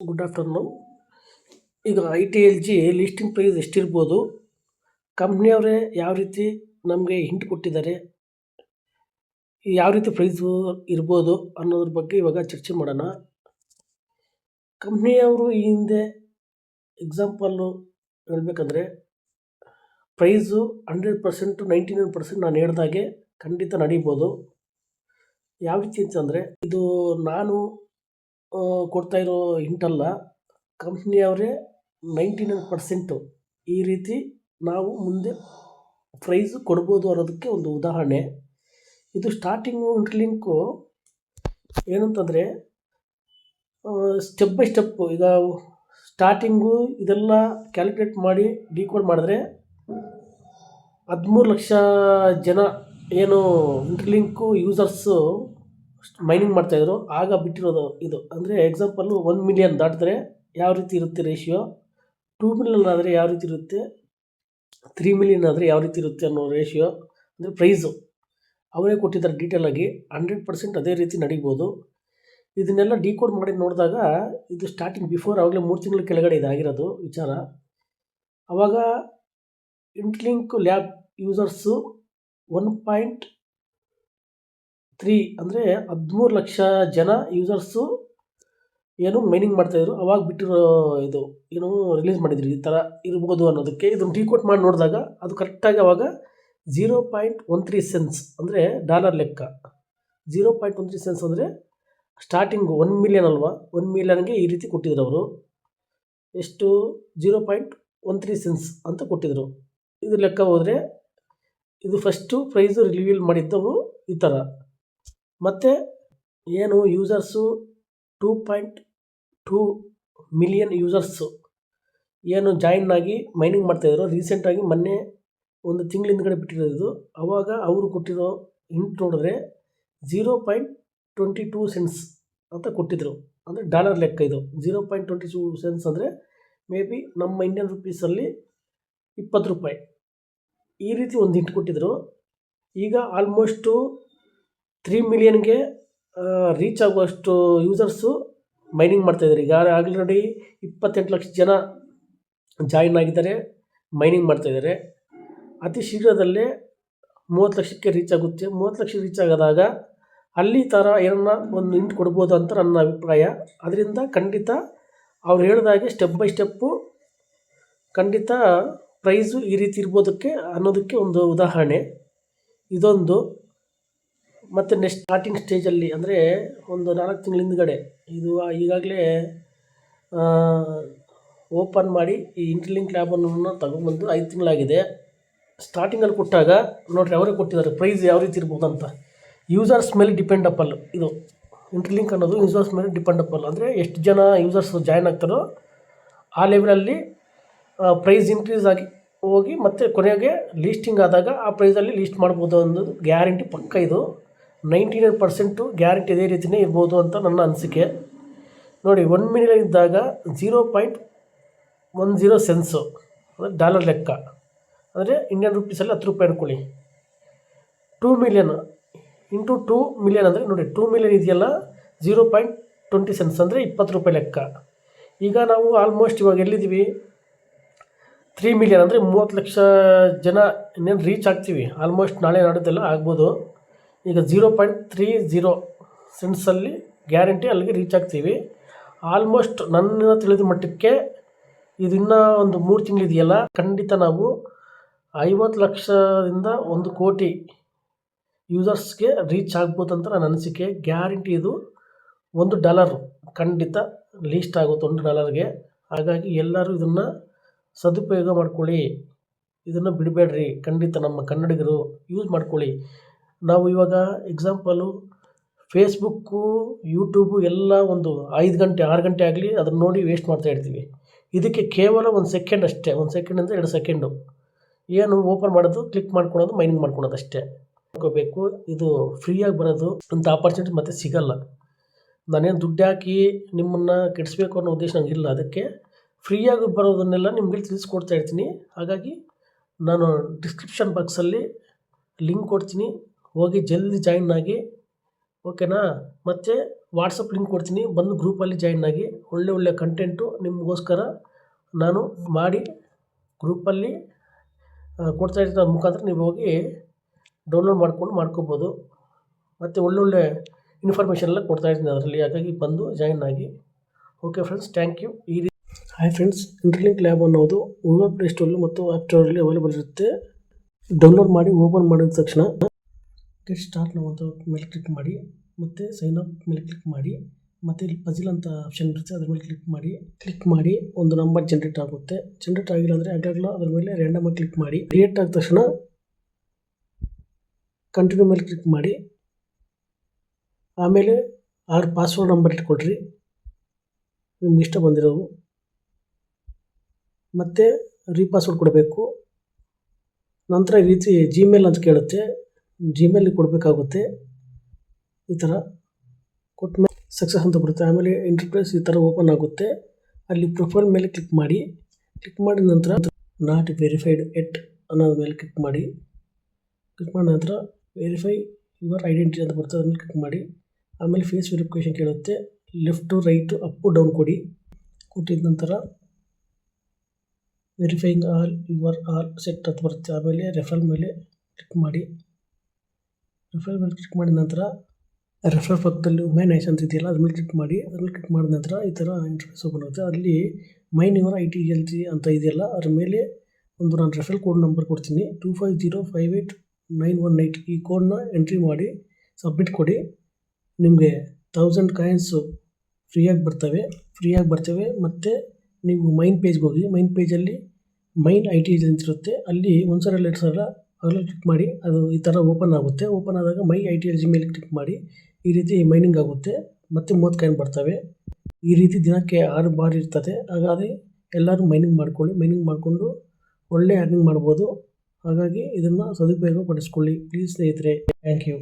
Good afternoon. ಈಗ ITLG listing price ಎಷ್ಟಿರ್ಬೋದು, ಕಂಪ್ನಿಯವರೇ ಯಾವ ರೀತಿ ನಮಗೆ ಹಿಂಟ್ ಕೊಟ್ಟಿದ್ದಾರೆ, ಯಾವ ರೀತಿ ಪ್ರೈಸು ಇರ್ಬೋದು ಅನ್ನೋದ್ರ ಬಗ್ಗೆ ಇವಾಗ ಚರ್ಚೆ ಮಾಡೋಣ. ಕಂಪ್ನಿಯವರು ಈ ಹಿಂದೆ ಎಕ್ಸಾಂಪಲ್ಲು ಹೇಳಬೇಕಂದ್ರೆ ಪ್ರೈಸು 100% 99% ನಾನು ಹೇಳ್ದಾಗೆ ಖಂಡಿತ ನಡೀಬೋದು. ಯಾವ ರೀತಿ ಅಂತಂದರೆ, ಇದು ನಾನು ಕೊಡ್ತಾ ಇರೋ ಹಿಂಟಲ್ಲ, ಕಂಪ್ನಿಯವರೇ 99% ಈ ರೀತಿ ನಾವು ಮುಂದೆ ಪ್ರೈಸು ಕೊಡ್ಬೋದು ಅನ್ನೋದಕ್ಕೆ ಒಂದು ಉದಾಹರಣೆ. ಇದು ಸ್ಟಾರ್ಟಿಂಗು ಇಂಟರ್ಲಿಂಕು ಏನಂತಂದರೆ ಸ್ಟೆಪ್ ಬೈ ಸ್ಟೆಪ್ಪು. ಈಗ ಸ್ಟಾರ್ಟಿಂಗು ಇದೆಲ್ಲ ಕ್ಯಾಲ್ಕುಲೇಟ್ ಮಾಡಿ ಡಿಕೋಡ್ ಮಾಡಿದ್ರೆ 13 ಲಕ್ಷ ಜನ ಏನು ಇಂಟರ್ಲಿಂಕು ಯೂಸರ್ಸು ಮೈನಿಂಗ್ ಮಾಡ್ತಾಯಿದ್ರು ಆಗ ಬಿಟ್ಟಿರೋದು ಇದು. ಅಂದರೆ ಎಕ್ಸಾಂಪಲ್ಲು 1 ಮಿಲಿಯನ್ ದಾಟಿದ್ರೆ ಯಾವ ರೀತಿ ಇರುತ್ತೆ ರೇಷಿಯೋ, 2 ಮಿಲಿಯನ್ ಆದರೆ ಯಾವ ರೀತಿ ಇರುತ್ತೆ, 3 ಮಿಲಿಯನ್ ಆದರೆ ಯಾವ ರೀತಿ ಇರುತ್ತೆ ಅನ್ನೋ ರೇಷಿಯೋ, ಅಂದರೆ ಪ್ರೈಸು ಅವರೇ ಕೊಟ್ಟಿದ್ದಾರೆ ಡೀಟೇಲಾಗಿ. 100% ಅದೇ ರೀತಿ ನಡೀಬೋದು. ಇದನ್ನೆಲ್ಲ ಡಿಕೋಡ್ ಮಾಡಿ ನೋಡಿದಾಗ ಇದು ಸ್ಟಾರ್ಟಿಂಗ್ ಬಿಫೋರ್ ಆವಾಗಲೇ 3 ತಿಂಗಳ ಕೆಳಗಡೆ ಇದಾಗಿರೋದು ವಿಚಾರ. ಆವಾಗ ಇಂಟರ್ಲಿಂಕ್ ಲ್ಯಾಬ್ ಯೂಸರ್ಸು 1.3 ಅಂದರೆ 13 ಲಕ್ಷ ಜನ ಯೂಸರ್ಸು ಏನು ಮೈನಿಂಗ್ ಮಾಡ್ತಾಯಿದ್ರು. ಅವಾಗ ಬಿಟ್ಟಿರೋ ಇದು ಏನು ರಿಲೀಸ್ ಮಾಡಿದ್ರು ಈ ಥರ ಇರ್ಬೋದು ಅನ್ನೋದಕ್ಕೆ. ಇದನ್ನು ಡಿಕೋಡ್ ಮಾಡಿ ನೋಡಿದಾಗ ಅದು ಕರೆಕ್ಟಾಗಿ ಅವಾಗ 0.13 ಸೆನ್ಸ್ ಅಂದರೆ ಡಾಲರ್ ಲೆಕ್ಕ. 0.13 ಸೆನ್ಸ್ ಅಂದರೆ ಸ್ಟಾರ್ಟಿಂಗು 1 ಮಿಲಿಯನ್ ಅಲ್ವಾ, 1 ಮಿಲಿಯನ್ಗೆ ಈ ರೀತಿ ಕೊಟ್ಟಿದ್ರು ಅವರು. ಎಷ್ಟು 0.13 ಸೆನ್ಸ್ ಅಂತ ಕೊಟ್ಟಿದ್ರು. ಇದು ಲೆಕ್ಕ ಹೋದರೆ ಇದು ಫಸ್ಟು ಪ್ರೈಸು ರಿವೀಲ್ ಮಾಡಿದ್ದವು ಈ ಥರ. ಮತ್ತು ಏನು ಯೂಸರ್ಸು 2.2 ಮಿಲಿಯನ್ ಯೂಸರ್ಸು ಏನು ಜಾಯಿನ್ ಆಗಿ ಮೈನಿಂಗ್ ಮಾಡ್ತಾಯಿದ್ರು. ರೀಸೆಂಟಾಗಿ ಮೊನ್ನೆ ಒಂದು ತಿಂಗಳ ಹಿಂದ್ಗಡೆ ಬಿಟ್ಟಿರೋದು. ಆವಾಗ ಅವರು ಕೊಟ್ಟಿರೋ ಹಿಂಟ್ ನೋಡಿದ್ರೆ 0.22 ಸೆನ್ಸ್ ಅಂತ ಕೊಟ್ಟಿದ್ರು. ಅಂದರೆ ಡಾಲರ್ ಲೆಕ್ಕ ಇದು. 0.22 ಸೆನ್ಸ್ ಅಂದರೆ ಮೇ ಬಿ ನಮ್ಮ ಇಂಡಿಯನ್ ರುಪೀಸಲ್ಲಿ 20 ರೂಪಾಯಿ. ಈ ರೀತಿ ಒಂದು ಹಿಂಟ್ ಕೊಟ್ಟಿದ್ರು. ಈಗ ಆಲ್ಮೋಸ್ಟು 3 ಮಿಲಿಯನ್ಗೆ ರೀಚ್ ಆಗುವಷ್ಟು ಯೂಸರ್ಸು ಮೈನಿಂಗ್ ಮಾಡ್ತಾಯಿದ್ದಾರೆ. ಈಗ ಆಲ್ರೆಡಿ 28 ಲಕ್ಷ ಜನ ಜಾಯಿನ್ ಆಗಿದ್ದಾರೆ, ಮೈನಿಂಗ್ ಮಾಡ್ತಾಯಿದ್ದಾರೆ. ಅತಿ ಶೀಘ್ರದಲ್ಲೇ 30 ಲಕ್ಷಕ್ಕೆ ರೀಚ್ ಆಗುತ್ತೆ. 30 ಲಕ್ಷ ರೀಚ್ ಆಗೋದಾಗ ಅಲ್ಲಿ ಥರ ಏನನ್ನ ಒಂದು ಹಿಂಟ್ ಕೊಡ್ಬೋದು ಅಂತ ನನ್ನ ಅಭಿಪ್ರಾಯ. ಅದರಿಂದ ಖಂಡಿತ ಅವ್ರು ಹೇಳಿದಾಗೆ ಸ್ಟೆಪ್ ಬೈ ಸ್ಟೆಪ್ಪು ಖಂಡಿತ ಪ್ರೈಸು ಈ ರೀತಿ ಇರ್ಬೋದಕ್ಕೆ ಅನ್ನೋದಕ್ಕೆ ಒಂದು ಉದಾಹರಣೆ ಇದೊಂದು. ಮತ್ತು ನೆಕ್ಸ್ಟ್ ಸ್ಟಾರ್ಟಿಂಗ್ ಸ್ಟೇಜಲ್ಲಿ ಅಂದರೆ ಒಂದು 4 ತಿಂಗಳ ಹಿಂದ್ಗಡೆ ಇದು ಈಗಾಗಲೇ ಓಪನ್ ಮಾಡಿ ಈ ಇಂಟರ್ಲಿಂಕ್ ಲ್ಯಾಬನ್ನು ತಗೊಂಬಂದು 5 ತಿಂಗಳಾಗಿದೆ. ಸ್ಟಾರ್ಟಿಂಗಲ್ಲಿ ಕೊಟ್ಟಾಗ ನೋಡಿರಿ ಅವರೇ ಕೊಟ್ಟಿದ್ದಾರೆ ಪ್ರೈಸ್ ಯಾವ ರೀತಿ ಇರ್ಬೋದು ಅಂತ. ಯೂಸರ್ಸ್ ಮೇಲೆ ಡಿಪೆಂಡಪಲ್ ಇದು ಇಂಟರ್ಲಿಂಕ್ ಅನ್ನೋದು. ಯೂಸರ್ಸ್ ಮೇಲೆ ಡಿಪೆಂಡಪಲ್ ಅಂದರೆ ಎಷ್ಟು ಜನ ಯೂಸರ್ಸ್ ಜಾಯ್ನ್ ಆಗ್ತಾರೋ ಆ ಲೆವೆಲಲ್ಲಿ ಪ್ರೈಸ್ ಇನ್ಕ್ರೀಸ್ ಆಗಿ ಹೋಗಿ ಮತ್ತು ಕೊನೆಗೆ ಲೀಸ್ಟಿಂಗ್ ಆದಾಗ ಆ ಪ್ರೈಸಲ್ಲಿ ಲೀಸ್ಟ್ ಮಾಡ್ಬೋದು ಅನ್ನೋದು ಗ್ಯಾರಂಟಿ ಪಕ್ಕ. ಇದು 99% ಗ್ಯಾರಂಟಿ ಇದೇ ರೀತಿಯೇ ಇರ್ಬೋದು ಅಂತ ನನ್ನ ಅನಿಸಿಕೆ. ನೋಡಿ 1 ಮಿಲಿಯನ್ ಇದ್ದಾಗ 0.10 ಸೆನ್ಸು ಅಂದರೆ ಡಾಲರ್ ಲೆಕ್ಕ, ಅಂದರೆ ಇಂಡಿಯನ್ ರುಪೀಸಲ್ಲಿ 10 ರೂಪಾಯಿ ಅನ್ಕೊಳ್ಳಿ. 2 ಮಿಲಿಯನ್ ಇಂಟು 2 ಮಿಲಿಯನ್ ಅಂದರೆ ನೋಡಿ 2 ಮಿಲಿಯನ್ ಇದೆಯಲ್ಲ 0.20 ಸೆನ್ಸ್ ಅಂದರೆ 20 ರೂಪಾಯಿ ಲೆಕ್ಕ. ಈಗ ನಾವು ಆಲ್ಮೋಸ್ಟ್ ಇವಾಗ ಎಲ್ಲಿದ್ದೀವಿ, 3 ಮಿಲಿಯನ್ ಅಂದರೆ 30 ಲಕ್ಷ ಜನ ಇನ್ನೇನು ರೀಚ್ ಆಗ್ತೀವಿ. ಆಲ್ಮೋಸ್ಟ್ ನಾಳೆ ನಾಡಿದ್ದೆಲ್ಲ ಆಗ್ಬೋದು. ಈಗ 0.30 ಸೆನ್ಸಲ್ಲಿ ಗ್ಯಾರಂಟಿ ಅಲ್ಲಿಗೆ ರೀಚ್ ಆಗ್ತೀವಿ. ಆಲ್ಮೋಸ್ಟ್ ನನ್ನ ತಿಳಿದ ಮಟ್ಟಕ್ಕೆ ಇದು ಇನ್ನೂ ಒಂದು 3 ತಿಂಗಳಿದೆಯಲ್ಲ, ಖಂಡಿತ ನಾವು 50 ಲಕ್ಷದಿಂದ 1 ಕೋಟಿ ಯೂಸರ್ಸ್ಗೆ ರೀಚ್ ಆಗ್ಬೋದು ಅಂತ ನನ್ನ ಅನಿಸಿಕೆ. ಗ್ಯಾರಂಟಿ ಇದು. $1 ಖಂಡಿತ ಲೀಸ್ಟ್ ಆಗುತ್ತೆ $1ಗೆ. ಹಾಗಾಗಿ ಎಲ್ಲರೂ ಇದನ್ನು ಸದುಪಯೋಗ ಮಾಡ್ಕೊಳ್ಳಿ, ಇದನ್ನು ಬಿಡಬೇಡ್ರಿ. ಖಂಡಿತ ನಮ್ಮ ಕನ್ನಡಿಗರು ಯೂಸ್ ಮಾಡ್ಕೊಳ್ಳಿ. ನಾವು ಇವಾಗ ಎಕ್ಸಾಂಪಲು ಫೇಸ್ಬುಕ್ಕು, ಯೂಟ್ಯೂಬು ಎಲ್ಲ ಒಂದು 5 ಗಂಟೆ 6 ಗಂಟೆ ಆಗಲಿ ಅದನ್ನು ನೋಡಿ ವೇಸ್ಟ್ ಮಾಡ್ತಾಯಿರ್ತೀವಿ. ಇದಕ್ಕೆ ಕೇವಲ 1 ಸೆಕೆಂಡ್ ಅಷ್ಟೇ, 1 ಸೆಕೆಂಡಿಂದ 2 ಸೆಕೆಂಡು ಏನು ಓಪನ್ ಮಾಡೋದು, ಕ್ಲಿಕ್ ಮಾಡ್ಕೊಳೋದು, ಮೈನಿಂಗ್ ಮಾಡ್ಕೊಳೋದು ಅಷ್ಟೇ ಮಾಡ್ಕೋಬೇಕು. ಇದು ಫ್ರೀಯಾಗಿ ಬರೋದು ಅಂಥ ಆಪರ್ಚುನಿಟಿ ಮತ್ತೆ ಸಿಗಲ್ಲ. ನಾನೇನು ದುಡ್ಡು ಹಾಕಿ ನಿಮ್ಮನ್ನು ಕೆಡಿಸ್ಬೇಕು ಅನ್ನೋ ಉದ್ದೇಶ ನನಗಿಲ್ಲ. ಅದಕ್ಕೆ ಫ್ರೀಯಾಗಿ ಬರೋದನ್ನೆಲ್ಲ ನಿಮಗೆ ತಿಳಿಸ್ಕೊಡ್ತಾ ಇರ್ತೀನಿ. ಹಾಗಾಗಿ ನಾನು ಡಿಸ್ಕ್ರಿಪ್ಷನ್ ಬಾಕ್ಸಲ್ಲಿ ಲಿಂಕ್ ಕೊಡ್ತೀನಿ, ಹೋಗಿ ಜಲ್ದಿ ಜಾಯಿನ್ ಆಗಿ, ಓಕೆನಾ. ಮತ್ತು ವಾಟ್ಸಪ್ ಲಿಂಕ್ ಕೊಡ್ತೀನಿ, ಬಂದು ಗ್ರೂಪಲ್ಲಿ ಜಾಯಿನ್ ಆಗಿ. ಒಳ್ಳೆ ಕಂಟೆಂಟು ನಿಮಗೋಸ್ಕರ ನಾನು ಮಾಡಿ ಗ್ರೂಪಲ್ಲಿ ಕೊಡ್ತಾ ಇರೋ ಮುಖಾಂತರ ನೀವು ಹೋಗಿ ಡೌನ್ಲೋಡ್ ಮಾಡ್ಕೋಬೋದು. ಮತ್ತು ಒಳ್ಳೊಳ್ಳೆ ಇನ್ಫಾರ್ಮೇಷನ್ ಎಲ್ಲ ಕೊಡ್ತಾ ಇದ್ದೀನಿ ಅದರಲ್ಲಿ. ಹಾಗಾಗಿ ಬಂದು ಜಾಯಿನ್ ಆಗಿ. Okay friends, thank you. Hi friends, Interlink Lab ಅನ್ನೋದು ಗೂಗಲ್ ಪ್ಲೇಸ್ಟೋರಲ್ಲಿ ಮತ್ತು ಆ್ಯಪ್ ಸ್ಟೋರಲ್ಲಿ ಅವೈಲೇಬಲ್ ಇರುತ್ತೆ. ಡೌನ್ಲೋಡ್ ಮಾಡಿ ಓಪನ್ ಮಾಡಿದ ತಕ್ಷಣ ಗೆಟ್ ಸ್ಟಾರ್ಟ್ ನಾವು ಅಂತ ಮೇಲೆ ಕ್ಲಿಕ್ ಮಾಡಿ, ಮತ್ತು ಸೈನ್ ಅಪ್ ಮೇಲೆ ಕ್ಲಿಕ್ ಮಾಡಿ, ಮತ್ತು ಇಲ್ಲಿ ಪಜಿಲ್ ಅಂತ ಆಪ್ಷನ್ ಇರುತ್ತೆ, ಅದ್ರ ಮೇಲೆ ಕ್ಲಿಕ್ ಮಾಡಿ ಒಂದು ನಂಬರ್ ಜನ್ರೇಟ್ ಆಗುತ್ತೆ. ಜನ್ರೇಟ್ ಆಗಿಲ್ಲ ಅಂದರೆ ಆಗಲ್ಲ, ಅದ್ರ ಮೇಲೆ ರ್ಯಾಂಡಮಾಗಿ ಕ್ಲಿಕ್ ಮಾಡಿ. ಕ್ರಿಯೇಟ್ ಆದ ತಕ್ಷಣ ಕಂಟಿನ್ಯೂ ಮೇಲೆ ಕ್ಲಿಕ್ ಮಾಡಿ. ಆಮೇಲೆ 6 ಪಾಸ್ವರ್ಡ್ ನಂಬರ್ ಇಟ್ಕೊಳ್ರಿ ನಿಮ್ಗೆ ಇಷ್ಟ ಬಂದಿರೋವು, ಮತ್ತು ರೀಪಾಸ್ವರ್ಡ್ ಕೊಡಬೇಕು. ನಂತರ ಈ ರೀತಿ ಜಿಮೇಲ್ ಅಂತ ಕೇಳುತ್ತೆ, ಜಿಮೇಲಿಗೆ ಕೊಡಬೇಕಾಗುತ್ತೆ. ಈ ಥರ ಕೊಟ್ಟಮೇಲೆ ಸಕ್ಸಸ್ ಅಂತ ಬರುತ್ತೆ. ಆಮೇಲೆ ಇಂಟರ್ಫೇಸ್ ಈ ಥರ ಓಪನ್ ಆಗುತ್ತೆ. ಅಲ್ಲಿ ಪ್ರೊಫೈಲ್ ಮೇಲೆ ಕ್ಲಿಕ್ ಮಾಡಿ. ಕ್ಲಿಕ್ ಮಾಡಿದ ನಂತರ ನಾಟ್ ವೆರಿಫೈಡ್ ಎಟ್ ಅನ್ನೋದ್ರ ಮೇಲೆ ಕ್ಲಿಕ್ ಮಾಡಿ. ಕ್ಲಿಕ್ ಮಾಡಿದ ನಂತರ ವೆರಿಫೈ ಯುವರ್ ಐಡೆಂಟಿಟಿ ಅಂತ ಬರುತ್ತೆ, ಅದ್ರ ಮೇಲೆ ಕ್ಲಿಕ್ ಮಾಡಿ. ಆಮೇಲೆ ಫೇಸ್ ವೆರಿಫಿಕೇಷನ್ ಕೇಳುತ್ತೆ. Left to right up down ಕೊಟ್ಟಿದ ನಂತರ ವೆರಿಫೈಯಿಂಗ್ ಆಲ್ ಸೆಟ್ ಅಂತ ಬರುತ್ತೆ. ಆಮೇಲೆ ರೆಫರಲ್ ಮೇಲೆ ಕ್ಲಿಕ್ ಮಾಡಿ. ರೆಫರಲ್ ಮೇಲೆ ಕ್ಲಿಕ್ ಮಾಡಿದ ನಂತರ ರೆಫರಲ್ ಪಕ್ಕದಲ್ಲಿ ಮೈನ್ ಐಸ್ ಅಂತ ಇದೆಯಲ್ಲ, ಅದ್ರ ಮೇಲೆ ಕ್ಲಿಕ್ ಮಾಡಿ. ಅದ್ರ ಮೇಲೆ ಕ್ಲಿಕ್ ಮಾಡಿದ ನಂತರ ಈ ಥರ ಇಂಟರ್ಫೇಸ್ ಓಪನ್ ಆಗುತ್ತೆ. ಅಲ್ಲಿ ಮೈನ್ ಯುವರ್ ITLG ಅಂತ ಇದೆಯಲ್ಲ, ಅದ್ರ ಮೇಲೆ ಒಂದು ನಾನು ರೆಫರಲ್ ಕೋಡ್ ನಂಬರ್ ಕೊಡ್ತೀನಿ, 25058918. ಈ ಕೋಡ್ನ ಎಂಟ್ರಿ ಮಾಡಿ ಸಬ್ಮಿಟ್ ಕೊಡಿ. ನಿಮಗೆ 1000 ಕಾಯಿನ್ಸು ಫ್ರೀಯಾಗಿ ಬರ್ತವೆ. ಮತ್ತು ನೀವು ಮೈನ್ ಪೇಜ್ಗೆ ಹೋಗಿ, ಮೈನ್ ಪೇಜಲ್ಲಿ ಮೈನ್ ITLG ಅಂತಿರುತ್ತೆ, ಅಲ್ಲಿ 1 ಸಲ 2 ಸಲ ಅದರಲ್ಲಿ ಕ್ಲಿಕ್ ಮಾಡಿ. ಅದು ಈ ಥರ ಓಪನ್ ಆಗುತ್ತೆ. ಓಪನ್ ಆದಾಗ ಮೈ ITLG ಮೇಲೆ ಕ್ಲಿಕ್ ಮಾಡಿ. ಈ ರೀತಿ ಮೈನಿಂಗ್ ಆಗುತ್ತೆ, ಮತ್ತು 30 ಕಾಯಿನ್ ಬರ್ತವೆ. ಈ ರೀತಿ ದಿನಕ್ಕೆ 6 ಬಾರಿ ಇರ್ತದೆ. ಹಾಗಾಗಿ ಎಲ್ಲರೂ ಮೈನಿಂಗ್ ಮಾಡಿಕೊಂಡು ಒಳ್ಳೆ ಅರ್ನಿಂಗ್ ಮಾಡ್ಬೋದು. ಹಾಗಾಗಿ ಇದನ್ನು ಸದುಪಯೋಗ ಪಡಿಸ್ಕೊಳ್ಳಿ ಪ್ಲೀಸ್ ಸ್ನೇಹಿತರೆ. Thank you.